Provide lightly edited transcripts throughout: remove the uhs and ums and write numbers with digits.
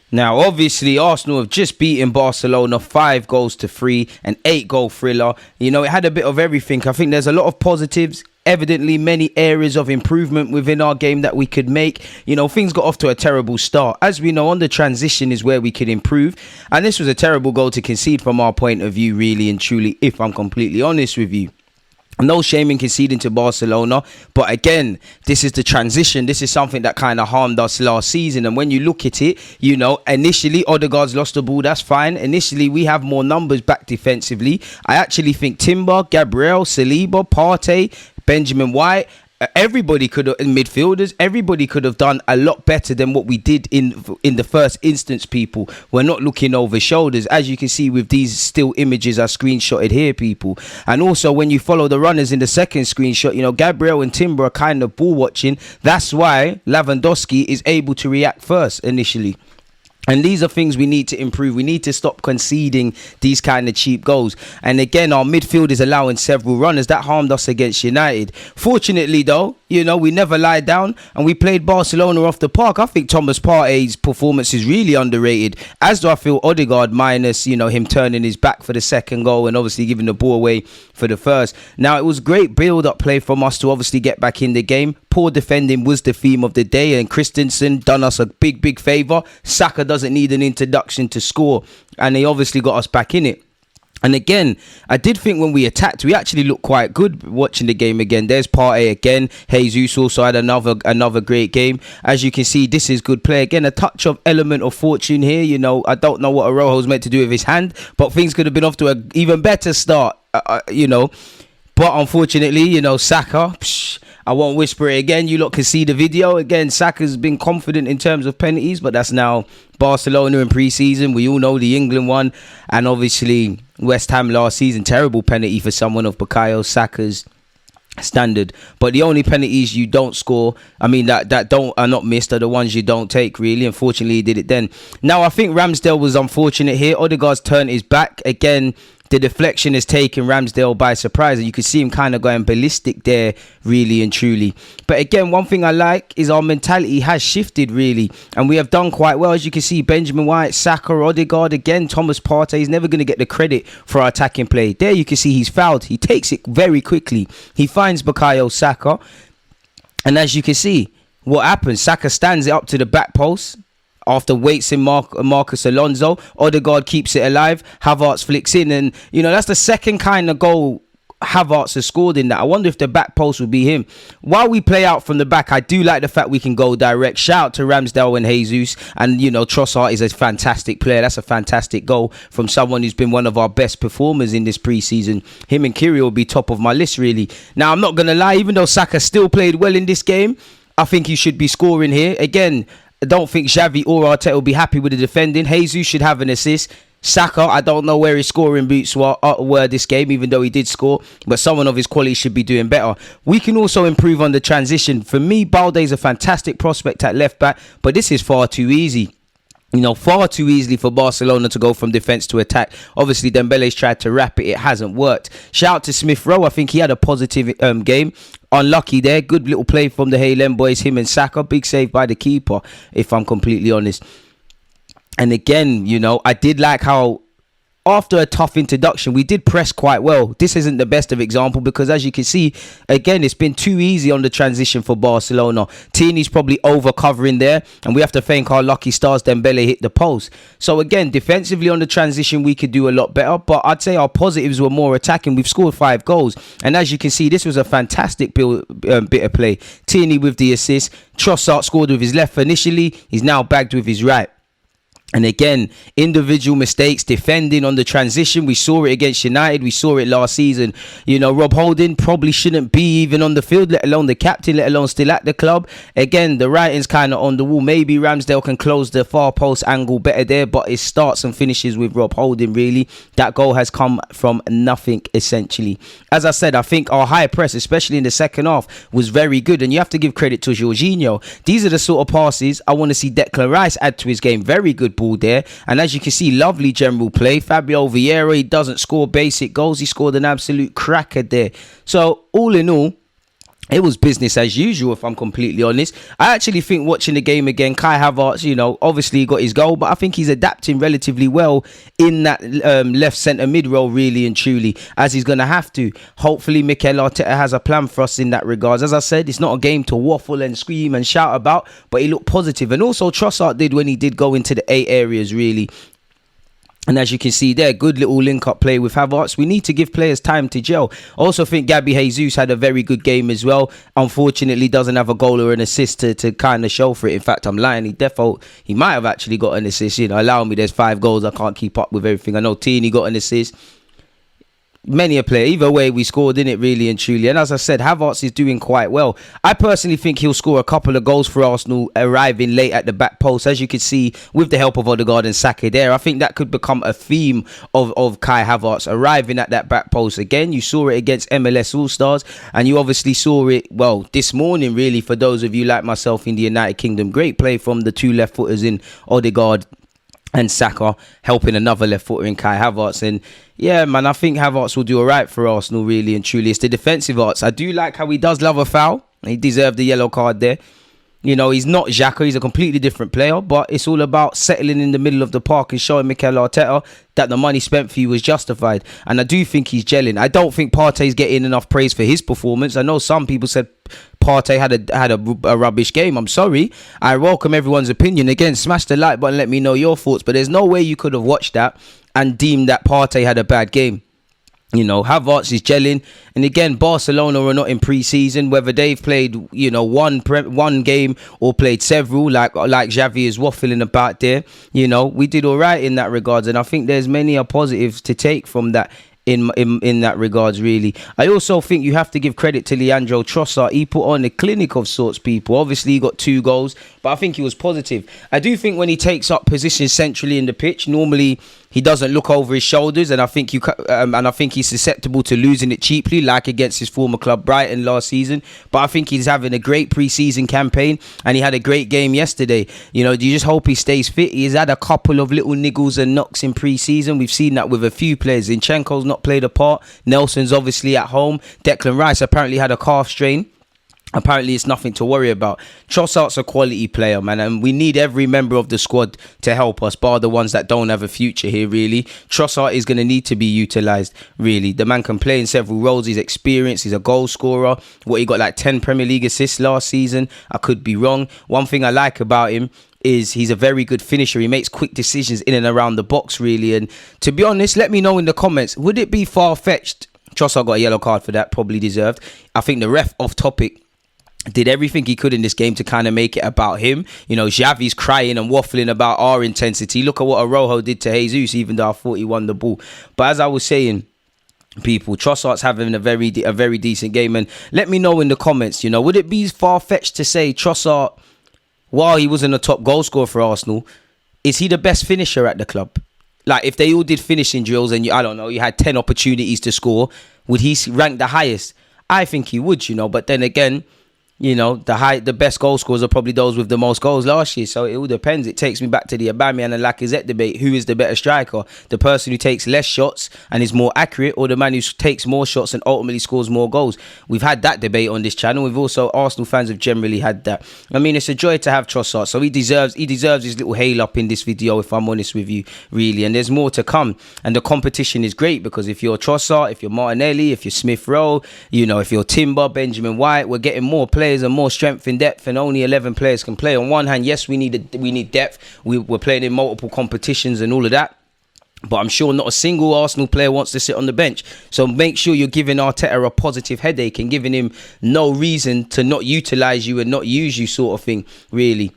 Now, obviously, Arsenal have just beaten Barcelona 5-3, an 8-goal thriller. You know, it had a bit of everything. I think there's a lot of positives. Evidently, many areas of improvement within our game that we could make. You know, things got off to a terrible start. As we know, on the transition is where we could improve. And this was a terrible goal to concede from our point of view, really and truly, if I'm completely honest with you. No shame in conceding to Barcelona, but again, this is the transition. This is something that kind of harmed us last season. And when you look at it, you know, initially Odegaard's lost the ball, that's fine. Initially, we have more numbers back defensively. I actually think Timber, Gabriel, Saliba, Partey, Benjamin White, everybody could have, midfielders, everybody could have done a lot better than what we did in the first instance. People, we're not looking over shoulders, as you can see with these still images I screenshotted here, people. And also when you follow the runners in the second screenshot, you know, Gabriel and Timber are kind of ball watching. That's why Lewandowski is able to react first initially. And these are things we need to improve. We need to stop conceding these kind of cheap goals. And again, our midfield is allowing several runners. That harmed us against United. Fortunately, though, you know, we never lied down and we played Barcelona off the park. I think Thomas Partey's performance is really underrated, as do I feel Odegaard, minus, you know, him turning his back for the second goal and obviously giving the ball away for the first. Now, it was great build-up play from us to obviously get back in the game. Poor defending was the theme of the day, and Christensen done us a big favour. Saka doesn't need an introduction to score, and he obviously got us back in it. And again, I did think when we attacked, we actually looked quite good watching the game again. There's Partey again. Jesus also had another great game. As you can see, this is good play. Again, a touch of element of fortune here. You know, I don't know what Araujo's meant to do with his hand, but things could have been off to an even better start, you know. But unfortunately, you know, Saka, I won't whisper it again. You lot can see the video. Again, Saka's been confident in terms of penalties, but that's now Barcelona in pre-season. We all know the England one. And obviously, West Ham last season, terrible penalty for someone of Bukayo Saka's standard. But the only penalties you don't score, I mean, that are not missed, are the ones you don't take, really. Unfortunately, he did it then. Now, I think Ramsdale was unfortunate here. Odegaard's turned his back. Again, the deflection has taken Ramsdale by surprise, and you can see him kind of going ballistic there, really and truly. But again, one thing I like is our mentality has shifted, really, and we have done quite well. As you can see, Benjamin White, Saka, Odegaard, again, Thomas Partey is never going to get the credit for our attacking play. There you can see he's fouled. He takes it very quickly. He finds Bukayo Saka, and as you can see, what happens? Saka stands it up to the back post. After waits in Marcus Alonso, Odegaard keeps it alive. Havertz flicks in, and you know that's the second kind of goal Havertz has scored in that. I wonder if the back post will be him. While we play out from the back, I do like the fact we can go direct. Shout out to Ramsdale and Jesus, and you know Trossard is a fantastic player. That's a fantastic goal from someone who's been one of our best performers in this pre-season. Him and Kiri will be top of my list, really. Now I'm not gonna lie, even though Saka still played well in this game, I think he should be scoring here again. I don't think Xavi or Arteta will be happy with the defending. Jesus should have an assist. Saka, I don't know where his scoring boots were this game, even though he did score, but someone of his quality should be doing better. We can also improve on the transition. For me, Balde's a fantastic prospect at left back, but this is far too easy. You know, far too easily for Barcelona to go from defence to attack. Obviously, Dembele's tried to wrap it. It hasn't worked. Shout out to Smith Rowe. I think he had a positive game. Unlucky there. Good little play from the Haylen boys, him and Saka. Big save by the keeper, if I'm completely honest. And again, you know, I did like how after a tough introduction, we did press quite well. This isn't the best of example because, as you can see, again, it's been too easy on the transition for Barcelona. Tierney's probably over covering there, and we have to thank our lucky stars Dembele hit the post. So again, defensively on the transition, we could do a lot better, but I'd say our positives were more attacking. We've scored 5 goals, and as you can see, this was a fantastic bit of play. Tierney with the assist. Trossard scored with his left initially. He's now bagged with his right. And again, individual mistakes, defending on the transition. We saw it against United. We saw it last season. You know, Rob Holding probably shouldn't be even on the field, let alone the captain, let alone still at the club. Again, the writing's kind of on the wall. Maybe Ramsdale can close the far post angle better there, but it starts and finishes with Rob Holding, really. That goal has come from nothing, essentially. As I said, I think our high press, especially in the second half, was very good. And you have to give credit to Jorginho. These are the sort of passes I want to see Declan Rice add to his game. Very good ball there, and as you can see, lovely general play. Fabio Vieira, he doesn't score basic goals, he scored an absolute cracker there. So all in all, It was business as usual, if I'm completely honest. I actually think watching the game again, Kai Havertz, obviously he got his goal, but I think he's adapting relatively well in that left centre mid role, really and truly, as he's going to have to. Hopefully, Mikel Arteta has a plan for us in that regards. As I said, it's not a game to waffle and scream and shout about, but he looked positive. And also, Trossard did when he did go into the 8 areas, really. And as you can see there, good little link-up play with Havertz. We need to give players time to gel. Also think Gabby Jesus had a very good game as well. Unfortunately, doesn't have a goal or an assist to kind of show for it. In fact, I'm lying. He might have actually got an assist. Allow me, there's 5 goals. I can't keep up with everything. I know Tierney got an assist. Many a player. Either way, we scored in it, really and truly. And as I said, Havertz is doing quite well. I personally think he'll score a couple of goals for Arsenal, arriving late at the back post. As you can see, with the help of Odegaard and Saka there, I think that could become a theme of Kai Havertz arriving at that back post again. You saw it against MLS All-Stars, and you obviously saw it, this morning, really, for those of you like myself in the United Kingdom. Great play from the 2 left footers in Odegaard and Saka, helping another left footer in Kai Havertz. And yeah, man, I think Havertz will do all right for Arsenal, really and truly. It's the defensive arts. I do like how he does love a foul. He deserved the yellow card there. He's not Xhaka. He's a completely different player, but it's all about settling in the middle of the park and showing Mikel Arteta that the money spent for you was justified. And I do think he's gelling. I don't think Partey's getting enough praise for his performance. I know some people said Partey had a rubbish game. I'm sorry. I welcome everyone's opinion. Again, smash the like button, let me know your thoughts. But there's no way you could have watched that and deemed that Partey had a bad game. Havertz is gelling. And again, Barcelona are not in pre-season. Whether they've played, one game or played several, like Xavi is waffling about there. We did all right in that regards. And I think there's many positives to take from that in that regards, really. I also think you have to give credit to Leandro Trossard. He put on a clinic of sorts, people. Obviously, he got 2 goals, but I think he was positive. I do think when he takes up position centrally in the pitch, normally he doesn't look over his shoulders, and I think he's susceptible to losing it cheaply, like against his former club Brighton last season. But I think he's having a great pre-season campaign, and he had a great game yesterday. You just hope he stays fit. He's had a couple of little niggles and knocks in pre-season. We've seen that with a few players. Zinchenko's not played a part. Nelson's obviously at home. Declan Rice apparently had a calf strain. Apparently it's nothing to worry about. Trossard's a quality player, man, and we need every member of the squad to help us, bar the ones that don't have a future here, really. Trossard is going to need to be utilised, really. The man can play in several roles. He's experienced. He's a goal scorer. He got like 10 Premier League assists last season. I could be wrong. One thing I like about him is he's a very good finisher. He makes quick decisions in and around the box, really. And to be honest, let me know in the comments, would it be far-fetched? Trossard got a yellow card for that, probably deserved. I think the ref, off topic, did everything he could in this game to kind of make it about him. Xavi's crying and waffling about our intensity. Look at what Araujo did to Jesus, even though I thought he won the ball. But as I was saying, people, Trossard's having a very decent game. And let me know in the comments, would it be far-fetched to say Trossard, while he wasn't a top goal scorer for Arsenal, is he the best finisher at the club? Like, if they all did finishing drills and you had 10 opportunities to score, would he rank the highest? I think he would, but then again, the best goal scorers are probably those with the most goals last year. So it all depends. It takes me back to the Aubameyang and Lacazette debate. Who is the better striker? The person who takes less shots and is more accurate, or the man who takes more shots and ultimately scores more goals? We've had that debate on this channel. We've also, Arsenal fans have generally had that. I mean, it's a joy to have Trossard. So he deserves his little hail up in this video, if I'm honest with you, really. And there's more to come. And the competition is great, because if you're Trossard, if you're Martinelli, if you're Smith Rowe, if you're Timber, Benjamin White, we're getting more players and more strength in depth, and only 11 players can play. On one hand, yes, we need depth. We're playing in multiple competitions and all of that, but I'm sure not a single Arsenal player wants to sit on the bench. So make sure you're giving Arteta a positive headache and giving him no reason to not utilise you and not use you, sort of thing, really.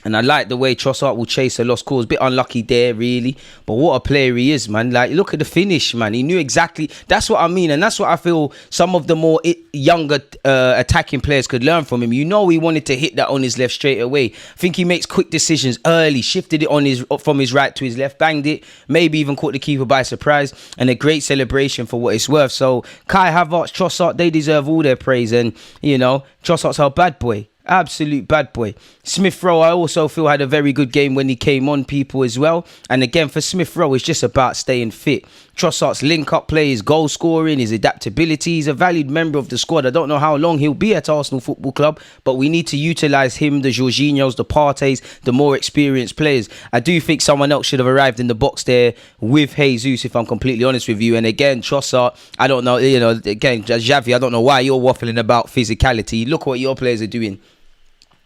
And I like the way Trossard will chase a lost cause. Bit unlucky there, really. But what a player he is, man. Like, look at the finish, man. He knew exactly. That's what I mean. And that's what I feel some of the more younger attacking players could learn from him. He wanted to hit that on his left straight away. I think he makes quick decisions early. Shifted it from his right to his left. Banged it. Maybe even caught the keeper by surprise. And a great celebration for what it's worth. So, Kai Havertz, Trossard, they deserve all their praise. And, Trossard's our bad boy. Absolute bad boy. Smith Rowe, I also feel, had a very good game when he came on, people, as well. And again, for Smith Rowe, it's just about staying fit. Trossard's link-up play, his goal scoring, his adaptability. He's a valued member of the squad. I don't know how long he'll be at Arsenal Football Club, but we need to utilise him, the Jorginhos, the Partey's, the more experienced players. I do think someone else should have arrived in the box there with Jesus, if I'm completely honest with you. And again, Trossard, I don't know, again, Xavi, I don't know why you're waffling about physicality. Look what your players are doing.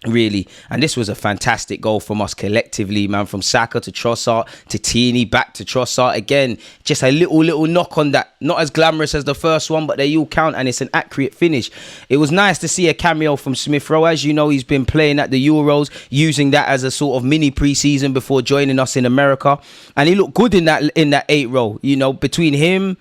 Really, and this was a fantastic goal from us collectively, man. From Saka to Trossard to Tierney, back to Trossard again. Just a little knock on that. Not as glamorous as the first one, but they all count, and it's an accurate finish. It was nice to see a cameo from Smith Rowe. As you know, he's been playing at the Euros, using that as a sort of mini pre-season before joining us in America, and he looked good in that 8 role. Between him,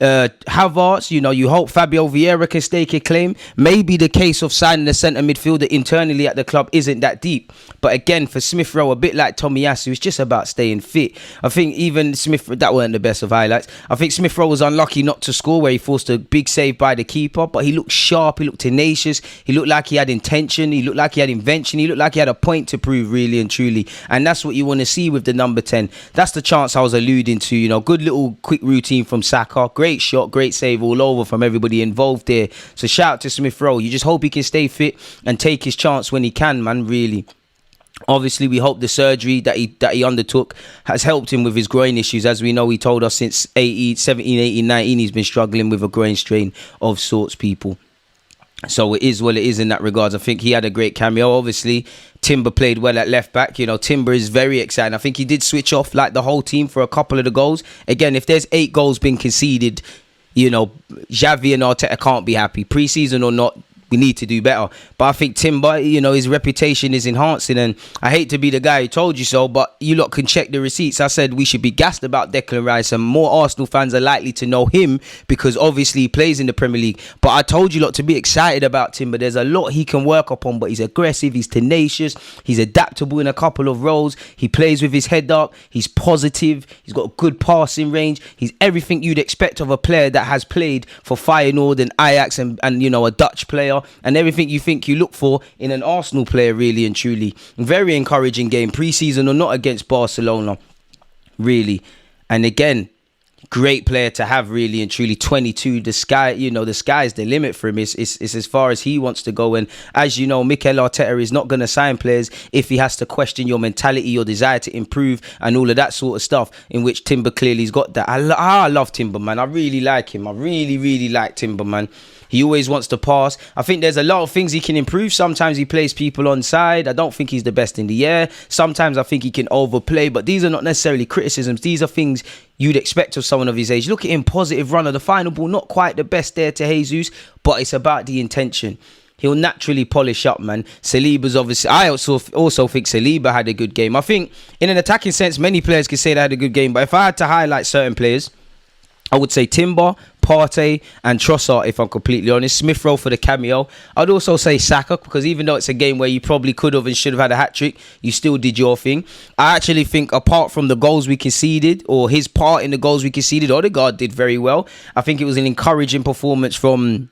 Havertz, you hope Fabio Vieira can stake a claim. Maybe the case of signing a centre midfielder internally at the club isn't that deep. But again, for Smith Rowe, a bit like Tomiyasu, it's just about staying fit. I think even that weren't the best of highlights. I think Smith Rowe was unlucky not to score, where he forced a big save by the keeper. But he looked sharp, he looked tenacious, he looked like he had intention, he looked like he had invention, he looked like he had a point to prove, really and truly. And that's what you want to see with the number 10. That's the chance I was alluding to. Good little quick routine from Saka. Great shot, great save all over from everybody involved there. So shout out to Smith Rowe. You just hope he can stay fit and take his chance when he can, man, really. Obviously, we hope the surgery that he undertook has helped him with his groin issues. As we know, he told us since 17, 18, 19, he's been struggling with a groin strain of sorts, people. So it is what it is in that regards. I think he had a great cameo. Obviously, Timber played well at left back. Timber is very exciting. I think he did switch off like the whole team for a couple of the goals. Again, if there's 8 goals being conceded, Xavi and Arteta can't be happy. Pre-season or not, we need to do better. But I think Timber, his reputation is enhancing, and I hate to be the guy who told you so, but you lot can check the receipts. I said we should be gassed about Declan Rice, and more Arsenal fans are likely to know him because obviously he plays in the Premier League. But I told you lot to be excited about Timber. There's a lot he can work upon, but he's aggressive, he's tenacious, he's adaptable in a couple of roles. He plays with his head up, he's positive, he's got good passing range. He's everything you'd expect of a player that has played for Feyenoord and Ajax and a Dutch player, and everything you think you look for in an Arsenal player, really and truly. Very encouraging game, pre-season or not, against Barcelona, really. And again, great player to have, really and truly. 22, the sky's the limit for him. It's as far as he wants to go. And as you know, Mikel Arteta is not going to sign players if he has to question your mentality, your desire to improve, and all of that sort of stuff, in which Timber clearly's got that. I love Timber, man. I really like him. I really, really like Timber, man. He always wants to pass. I think there's a lot of things he can improve. Sometimes he plays people on side. I don't think he's the best in the air. Sometimes I think he can overplay. But these are not necessarily criticisms. These are things you'd expect of someone of his age. Look at him, positive runner. The final ball, not quite the best there to Jesus, but it's about the intention. He'll naturally polish up, man. Saliba's obviously... I also think Saliba had a good game. I think in an attacking sense, many players could say they had a good game. But if I had to highlight certain players, I would say Timber, Partey and Trossard, if I'm completely honest. Smith Rowe for the cameo. I'd also say Saka, because even though it's a game where you probably could have and should have had a hat-trick, you still did your thing. I actually think apart from the goals we conceded, or his part in the goals we conceded, Odegaard did very well. I think it was an encouraging performance from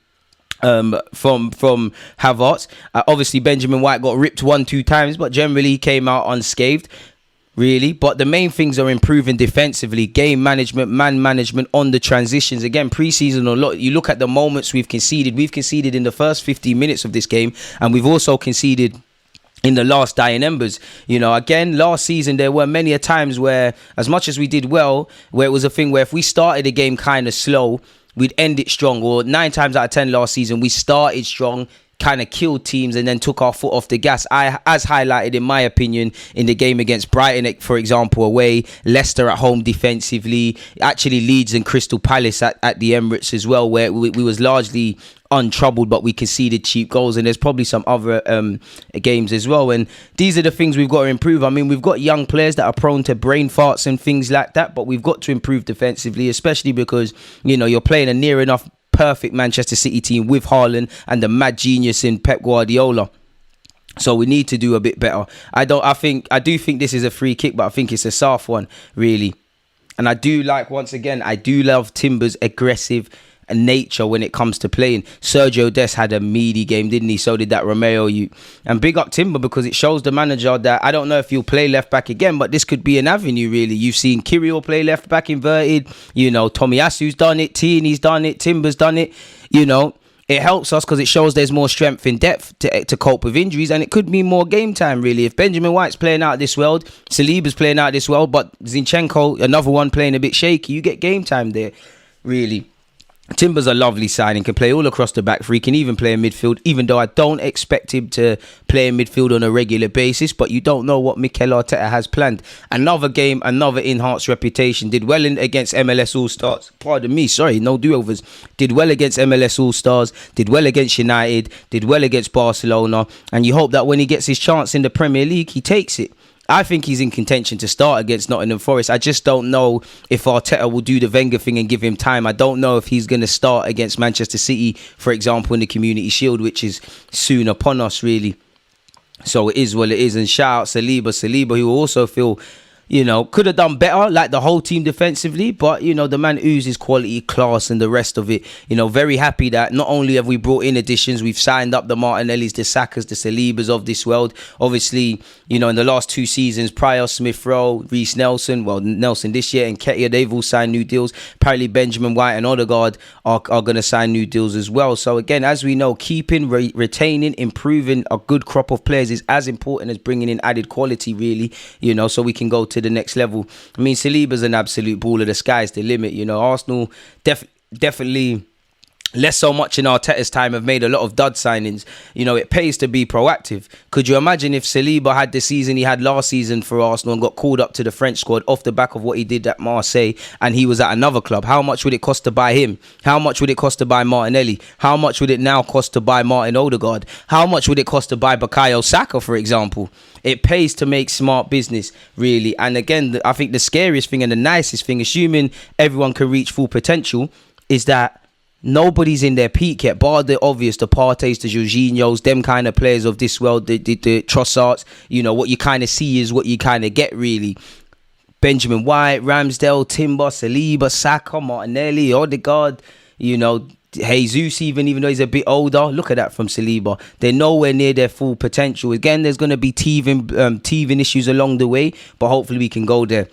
Havertz. Obviously Benjamin White got ripped 1-2 times, but generally he came out unscathed, really. But the main things are improving defensively, game management, man management on the transitions. Again, pre-season, you look at the moments we've conceded in the first 15 minutes of this game, and we've also conceded in the last dying embers. Again, last season there were many a times where, as much as we did well, where it was a thing where if we started a game kind of slow, we'd end it strong. Or 9 times out of 10 last season, we started strong, kind of killed teams, and then took our foot off the gas. As highlighted, in my opinion, in the game against Brighton, for example, away, Leicester at home defensively, actually Leeds and Crystal Palace at the Emirates as well, where we was largely untroubled, but we conceded cheap goals. And there's probably some other games as well. And these are the things we've got to improve. I mean, we've got young players that are prone to brain farts and things like that, but we've got to improve defensively, especially because, you're playing a near enough perfect Manchester City team with Haaland and the mad genius in Pep Guardiola. So we need to do a bit better. I do think this is a free kick, but I think it's a soft one, really. And I do love Timber's aggressive nature when it comes to playing. Sergio Dest had a meaty game, didn't he? So did that Romeo. And big up Timber, because it shows the manager that I don't know if he'll play left back again, but this could be an avenue really. You've seen Kirill play left back inverted, Tomiyasu's done it, Tierney's done it, Timber's done it. It helps us because it shows there's more strength in depth to cope with injuries, and it could mean more game time really. If Benjamin White's playing out of this world, Saliba's playing out of this world, but Zinchenko, another one playing a bit shaky, you get game time there really. Timber's a lovely signing, can play all across the back three, can even play in midfield, even though I don't expect him to play in midfield on a regular basis, but you don't know what Mikel Arteta has planned. Another game, another enhanced reputation, did well against MLS All-Stars, no do-overs, did well against MLS All-Stars, did well against United, did well against Barcelona, and you hope that when he gets his chance in the Premier League, he takes it. I think he's in contention to start against Nottingham Forest. I just don't know if Arteta will do the Wenger thing and give him time. I don't know if he's going to start against Manchester City, for example, in the Community Shield, which is soon upon us, really. So it is what it is. And shout out Saliba, who also feel, could have done better, like the whole team defensively. But, the man oozes quality, class and the rest of it. Very happy that not only have we brought in additions, we've signed up the Martinellis, the Sakas, the Salibas of this world. Obviously, in the last 2 seasons prior, Smith Rowe, Reece Nelson, Nelson this year, and Ketia, they've all signed new deals. Apparently Benjamin White and Odegaard are going to sign new deals as well. So again, as we know, keeping, retaining, improving a good crop of players is as important as bringing in added quality, really, so we can go to the next level. I mean, Saliba's an absolute baller. The sky's the limit. Arsenal definitely less so much in Arteta's time have made a lot of dud signings. It pays to be proactive. Could you imagine if Saliba had the season he had last season for Arsenal and got called up to the French squad off the back of what he did at Marseille, and he was at another club? How much would it cost to buy him? How much would it cost to buy Martinelli? How much would it now cost to buy Martin Odegaard? How much would it cost to buy Bukayo Saka, for example? It pays to make smart business, really. And again, I think the scariest thing and the nicest thing, assuming everyone can reach full potential, is that nobody's in their peak yet, bar the obvious, the Parteys, the Jorginhos, them kind of players of this world, the Trossards. What you kind of see is what you kind of get, really. Benjamin White, Ramsdale, Timber, Saliba, Saka, Martinelli, Odegaard, Jesus, even though he's a bit older. Look at that from Saliba. They're nowhere near their full potential. Again, there's going to be teething issues along the way, but hopefully we can go there.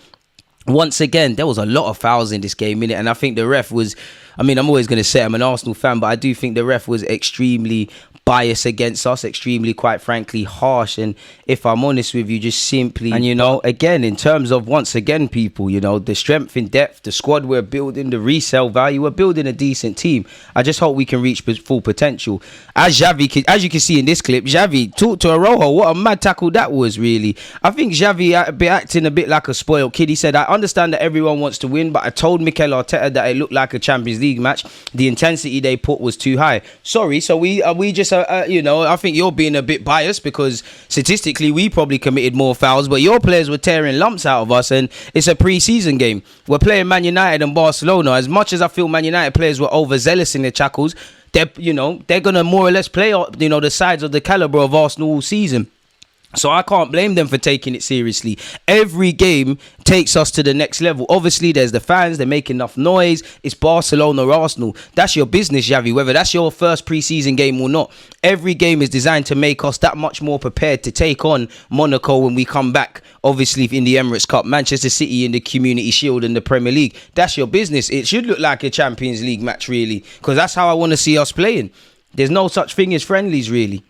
Once again, there was a lot of fouls in this game, innit? And I think the ref was, I'm always going to say I'm an Arsenal fan, but I do think the ref was extremely biased against us, extremely, quite frankly, harsh. And if I'm honest with you, just simply, and again, in terms of, once again, people, the strength in depth, the squad we're building, the resale value, we're building a decent team. I just hope we can reach full potential. As you can see in this clip, Xavi talked to Arojo. What a mad tackle that was, really. I think Xavi acting a bit like a spoiled kid. He said, I understand that everyone wants to win, but I told Mikel Arteta that it looked like a Champions League match. The intensity they put was too high. Sorry, so we just I think you're being a bit biased, because statistically we probably committed more fouls, but your players were tearing lumps out of us, and it's a pre-season game. We're playing Man United and Barcelona. As much as I feel Man United players were overzealous in their tackles, they're gonna more or less play the sides of the caliber of Arsenal all season. So I can't blame them for taking it seriously. Every game takes us to the next level. Obviously, there's the fans. They make enough noise. It's Barcelona or Arsenal. That's your business, Xavi, whether that's your first pre-season game or not. Every game is designed to make us that much more prepared to take on Monaco when we come back, obviously, in the Emirates Cup, Manchester City in the Community Shield and the Premier League. That's your business. It should look like a Champions League match, really, because that's how I want to see us playing. There's no such thing as friendlies, really.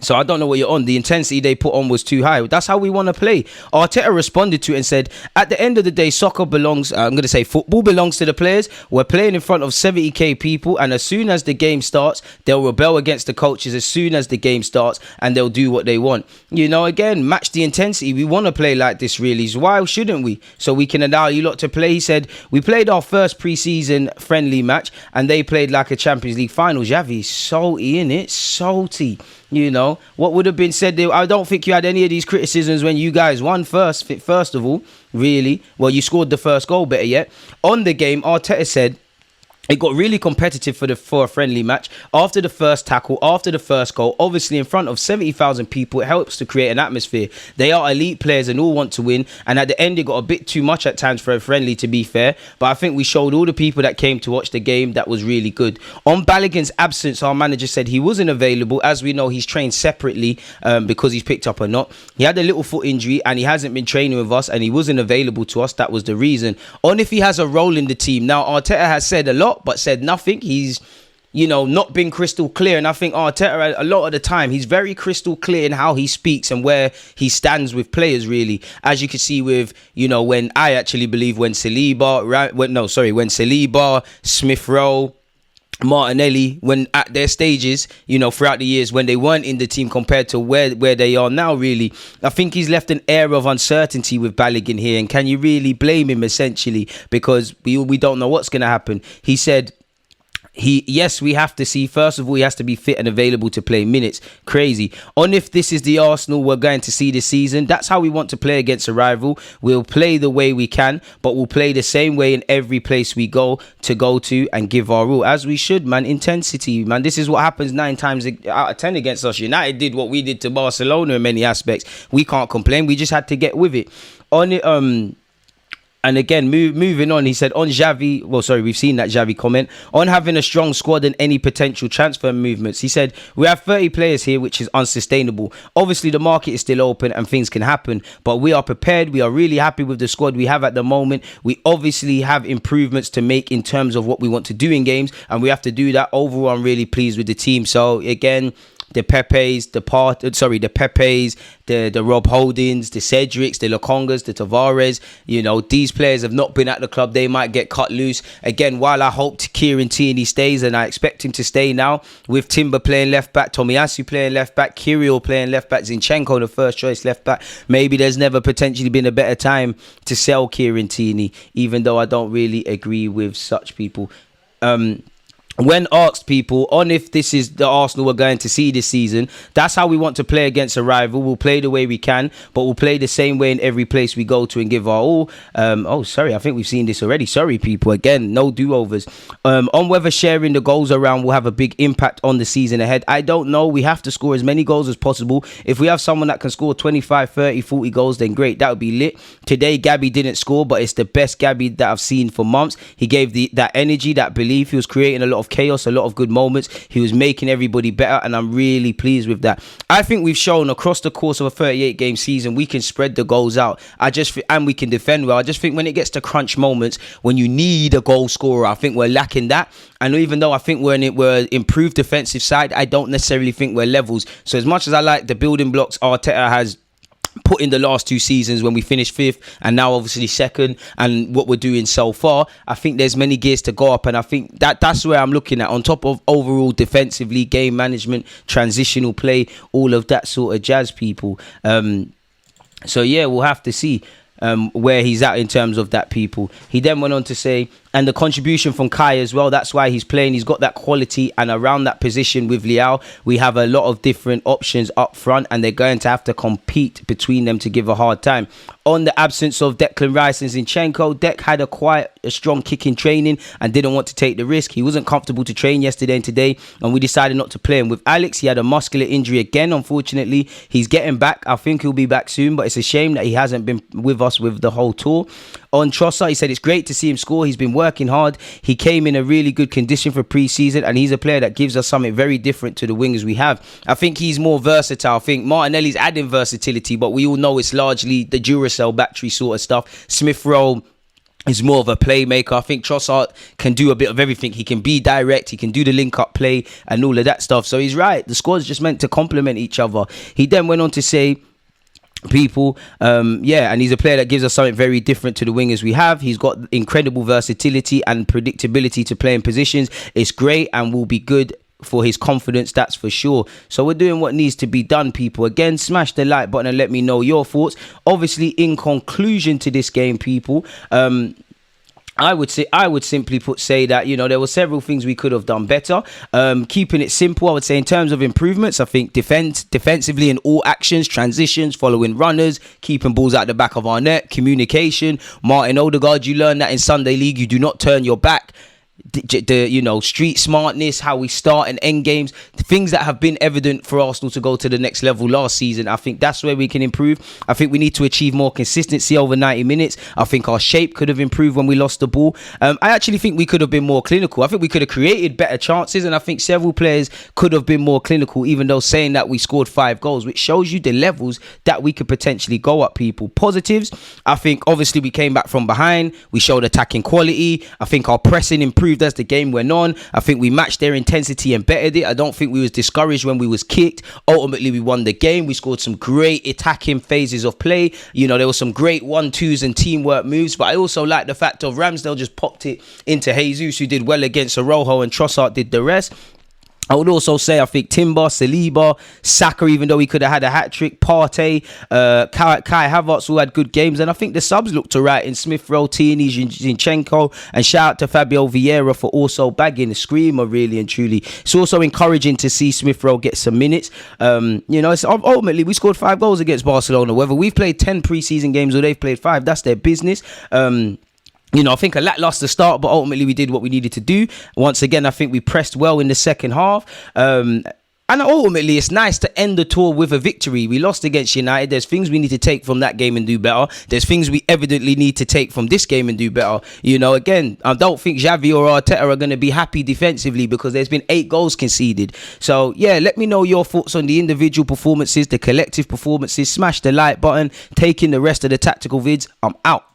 So I don't know what you're on. The intensity they put on was too high. That's how we want to play. Arteta responded to it and said, at the end of the day, football belongs to the players. We're playing in front of 70k people, and as soon as the game starts, they'll rebel against the coaches as soon as the game starts, and they'll do what they want. Again, match the intensity. We want to play like this, really. So why shouldn't we? So we can allow you lot to play. He said, we played our first pre-season friendly match, and they played like a Champions League final. Xavi, salty, innit? Salty. What would have been said? I don't think you had any of these criticisms when you guys won first of all, really. Well, you scored the first goal, better yet. On the game, Arteta said, it got really competitive for a friendly match. After the first tackle, after the first goal, obviously in front of 70,000 people, it helps to create an atmosphere. They are elite players and all want to win. And at the end, it got a bit too much at times for a friendly, to be fair. But I think we showed all the people that came to watch the game that was really good. On Balogun's absence, our manager said he wasn't available. As we know, he's trained separately because he's picked up a knock. He had a little foot injury and he hasn't been training with us and he wasn't available to us. That was the reason. On if he has a role in the team. Now, Arteta has said a lot, but said nothing. He's, not been crystal clear. And I think Arteta, a lot of the time, he's very crystal clear in how he speaks and where he stands with players, really. As you can see with, when I actually believe when Saliba, Smith Rowe, Martinelli, when at their stages, throughout the years when they weren't in the team compared to where they are now, really, I think he's left an air of uncertainty with Balogun here. And can you really blame him, essentially? Because we don't know what's going to happen. He said, we have to see, first of all, he has to be fit and available to play minutes. Crazy. On if this is the Arsenal we're going to see this season, that's how we want to play against a rival. We'll play the way we can, but we'll play the same way in every place we go to and give our all, as we should, man. Intensity, man. This is what happens 9 times out of 10 against us. United did what we did to Barcelona in many aspects. We can't complain. We just had to get with it. On it, and again, moving on, he said on Xavi, we've seen that Xavi comment, on having a strong squad and any potential transfer movements. He said, we have 30 players here, which is unsustainable. Obviously, the market is still open and things can happen, but we are prepared. We are really happy with the squad we have at the moment. We obviously have improvements to make in terms of what we want to do in games, and we have to do that. Overall, I'm really pleased with the team. So again, the Pepes, the Rob Holdings, the Cedrics, the Lokongas, the Tavares, these players have not been at the club. They might get cut loose. Again, while I hope Kieran Tierney stays, and I expect him to stay now, with Timber playing left back, Tomiyasu playing left back, Kirill playing left back, Zinchenko the first choice left back, maybe there's never potentially been a better time to sell Kieran Tierney, even though I don't really agree with such people. When asked people on if this is the Arsenal we're going to see this season, that's how we want to play against a rival. We'll play the way we can, but we'll play the same way in every place we go to and give our all. I think we've seen this already. Sorry, people. Again, no do-overs. On whether sharing the goals around will have a big impact on the season ahead, I don't know. We have to score as many goals as possible. If we have someone that can score 25, 30, 40 goals, then great. That would be lit. Today, Gabby didn't score, but it's the best Gabby that I've seen for months. He gave that energy, that belief. He was creating a lot of chaos, a lot of good moments. He was making everybody better, and I'm really pleased with that. I think we've shown across the course of a 38-game season we can spread the goals out. And we can defend well. I just think when it gets to crunch moments, when you need a goal scorer, I think we're lacking that. And even though I think we're improved defensive side, I don't necessarily think we're levels. So as much as I like the building blocks Arteta has put in the last 2 seasons when we finished 5th and now obviously 2nd, and what we're doing so far, I think there's many gears to go up, and I think that's where I'm looking at, on top of overall defensively, game management, transitional play, all of that sort of jazz, people. So yeah, we'll have to see where he's at in terms of that, people. He then went on to say, and the contribution from Kai as well, that's why he's playing. He's got that quality, and around that position with Leao, we have a lot of different options up front, and they're going to have to compete between them to give a hard time. On the absence of Declan Rice and Zinchenko, Dec had a strong kick in training and didn't want to take the risk. He wasn't comfortable to train yesterday and today, and we decided not to play him. With Alex, he had a muscular injury again, unfortunately. He's getting back. I think he'll be back soon, but it's a shame that he hasn't been with us with the whole tour. On Trossard, he said it's great to see him score. He's been working hard. He came in a really good condition for pre-season, and he's a player that gives us something very different to the wingers we have. I think he's more versatile. I think Martinelli's adding versatility, but we all know it's largely the Duracell battery sort of stuff. Smith Rowe is more of a playmaker. I think Trossard can do a bit of everything. He can be direct, he can do the link-up play and all of that stuff. So he's right. The squad's just meant to complement each other. He then went on to say, people, and he's a player that gives us something very different to the wingers we have. He's got incredible versatility and predictability to play in positions. It's great and will be good for his confidence, that's for sure. So we're doing what needs to be done, people. Again, smash the like button and let me know your thoughts. Obviously, in conclusion to this game, people, I would simply say that, there were several things we could have done better. Keeping it simple, I would say in terms of improvements, I think defensively in all actions, transitions, following runners, keeping balls out the back of our net, communication. Martin Odegaard, you learned that in Sunday League. You do not turn your back. the street smartness, how we start and end games, the things that have been evident for Arsenal to go to the next level last season. I think that's where we can improve. I think we need to achieve more consistency over 90 minutes. I think our shape could have improved when we lost the ball. I actually think we could have been more clinical. I think we could have created better chances, and I think several players could have been more clinical, even though saying that we scored 5 goals, which shows you the levels that we could potentially go at. People. Positives, I think obviously we came back from behind. We showed attacking quality. I think our pressing improved as the game went on. I think we matched their intensity and bettered it. I don't think we was discouraged when we was kicked. Ultimately, we won the game. We scored some great attacking phases of play. There was some great 1-2s and teamwork moves, but I also like the fact of Ramsdale just popped it into Jesus, who did well against Rojo, and Trossard did the rest. I would also say I think Timber, Saliba, Saka, even though he could have had a hat-trick, Partey, Kai Havertz all had good games, and I think the subs looked alright in Smith Rowe, Tierney, Zinchenko, and shout out to Fabio Vieira for also bagging the screamer, really and truly. It's also encouraging to see Smith Rowe get some minutes. It's ultimately we scored 5 goals against Barcelona. Whether we've played 10 pre-season games or they've played 5, that's their business. I think a lackluster start, but ultimately we did what we needed to do. Once again, I think we pressed well in the second half. And ultimately, it's nice to end the tour with a victory. We lost against United. There's things we need to take from that game and do better. There's things we evidently need to take from this game and do better. Again, I don't think Xavi or Arteta are going to be happy defensively because there's been 8 goals conceded. So, yeah, let me know your thoughts on the individual performances, the collective performances. Smash the like button. Take in the rest of the tactical vids. I'm out.